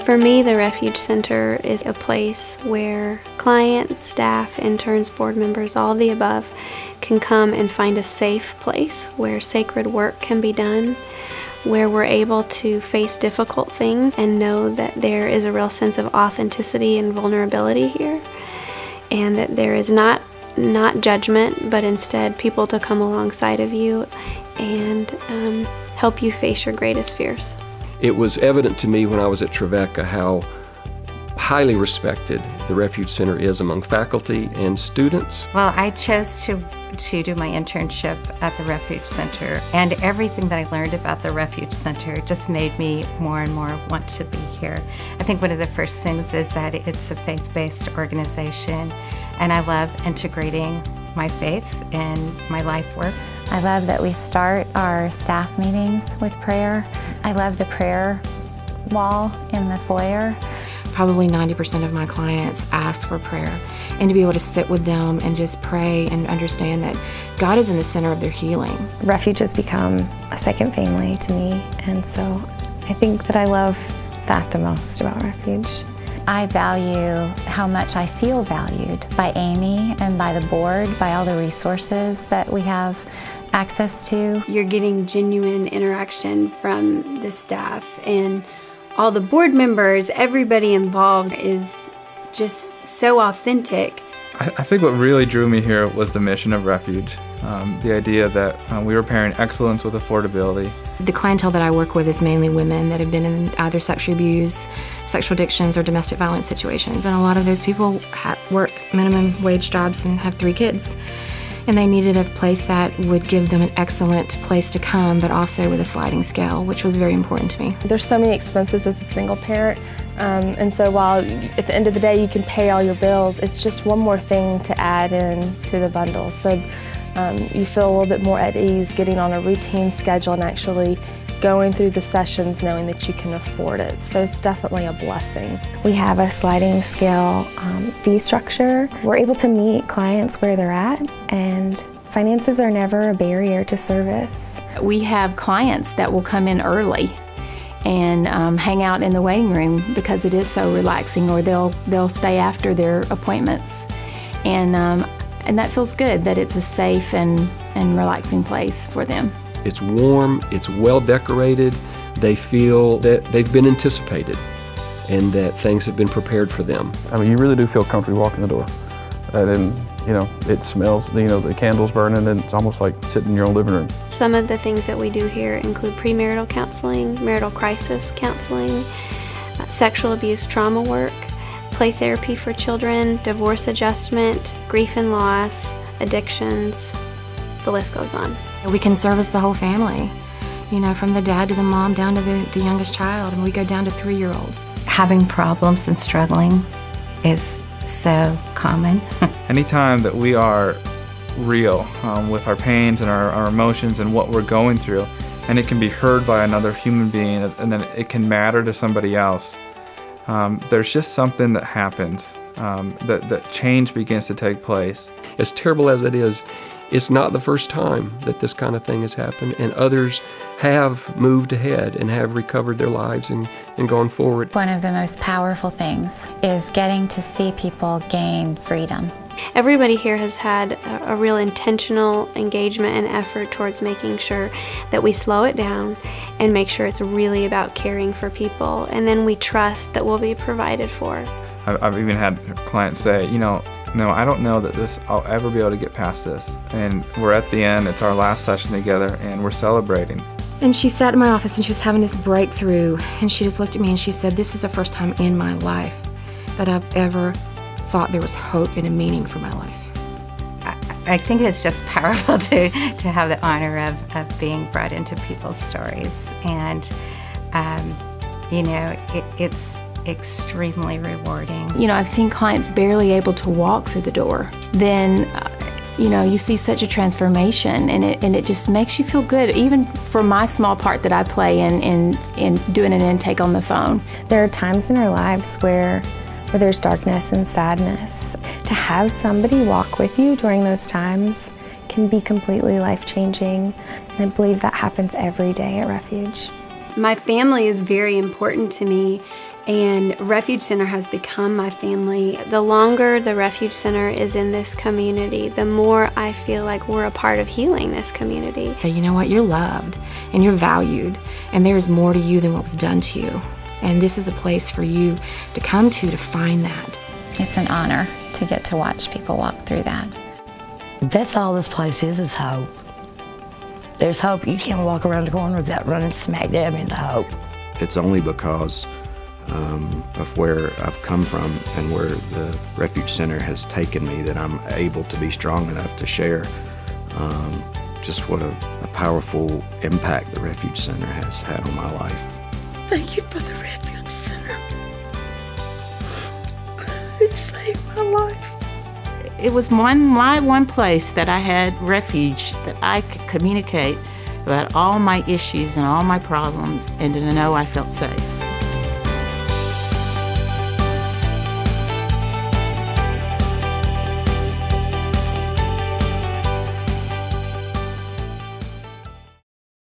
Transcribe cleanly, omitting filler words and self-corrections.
For me, the Refuge Center is a place where clients, staff, interns, board members, all of the above, can come and find a safe place where sacred work can be done, where we're able to face difficult things and know that there is a real sense of authenticity and vulnerability here, and that there is not judgment, but instead people to come alongside of you and help you face your greatest fears. It was evident to me when I was at Trevecca how highly respected the Refuge Center is among faculty and students. Well, I chose to do my internship at the Refuge Center, and everything that I learned about the Refuge Center just made me more and more want to be here. I think one of the first things is that it's a faith-based organization, and I love integrating my faith in my life work. I love that we start our staff meetings with prayer. I love the prayer wall in the foyer. Probably 90% of my clients ask for prayer, and to be able to sit with them and just pray and understand that God is in the center of their healing. Refuge has become a second family to me, and so I think that I love that the most about Refuge. I value how much I feel valued by Amy and by the board, by all the resources that we have access to. You're getting genuine interaction from the staff, and all the board members, everybody involved is just so authentic. I think what really drew me here was the mission of Refuge, the idea that we were pairing excellence with affordability. The clientele that I work with is mainly women that have been in either sexual abuse, sexual addictions, or domestic violence situations. And a lot of those people work minimum wage jobs and have 3 kids. And they needed a place that would give them an excellent place to come, but also with a sliding scale, which was very important to me. There's so many expenses as a single parent, and so while at the end of the day you can pay all your bills, it's just one more thing to add in to the bundle. So you feel a little bit more at ease getting on a routine schedule and actually going through the sessions knowing that you can afford it. So it's definitely a blessing. We have a sliding scale fee structure. We're able to meet clients where they're at, and finances are never a barrier to service. We have clients that will come in early and hang out in the waiting room because it is so relaxing, or they'll stay after their appointments. And that feels good, that it's a safe and relaxing place for them. It's warm, it's well decorated, they feel that they've been anticipated and that things have been prepared for them. I mean, you really do feel comfortable walking the door. And then, it smells, the candles burning, and it's almost like sitting in your own living room. Some of the things that we do here include premarital counseling, marital crisis counseling, sexual abuse trauma work, play therapy for children, divorce adjustment, grief and loss, addictions, the list goes on. We can service the whole family, from the dad to the mom down to the youngest child, and we go down to 3-year-olds. Having problems and struggling is so common. Anytime that we are real with our pains and our emotions and what we're going through, and it can be heard by another human being, and then it can matter to somebody else, there's just something that happens, that change begins to take place. As terrible as it is, it's not the first time that this kind of thing has happened, and others have moved ahead and have recovered their lives and gone forward. One of the most powerful things is getting to see people gain freedom. Everybody here has had a real intentional engagement and effort towards making sure that we slow it down and make sure it's really about caring for people, and then we trust that we'll be provided for. I've even had clients say, no, I don't know that I'll ever be able to get past this. And we're at the end, it's our last session together, and we're celebrating. And she sat in my office and she was having this breakthrough, and she just looked at me and she said, "This is the first time in my life that I've ever thought there was hope and a meaning for my life." I think it's just powerful to have the honor of being brought into people's stories. And, it's extremely rewarding. I've seen clients barely able to walk through the door. Then, you see such a transformation, and it just makes you feel good, even for my small part that I play in doing an intake on the phone. There are times in our lives where there's darkness and sadness. To have somebody walk with you during those times can be completely life-changing, and I believe that happens every day at Refuge. My family is very important to me, And Refuge Center has become my family. The longer the Refuge Center is in this community, the more I feel like we're a part of healing this community. Hey, you know what? You're loved and you're valued, and there's more to you than what was done to you. And this is a place for you to come to find that. It's an honor to get to watch people walk through that. That's all this place is hope. There's hope. You can't walk around the corner without running smack dab into hope. It's only because of where I've come from and where the Refuge Center has taken me that I'm able to be strong enough to share just what a powerful impact the Refuge Center has had on my life. Thank you for the Refuge Center. It saved my life. It was my one place that I had refuge, that I could communicate about all my issues and all my problems, and to know I felt safe.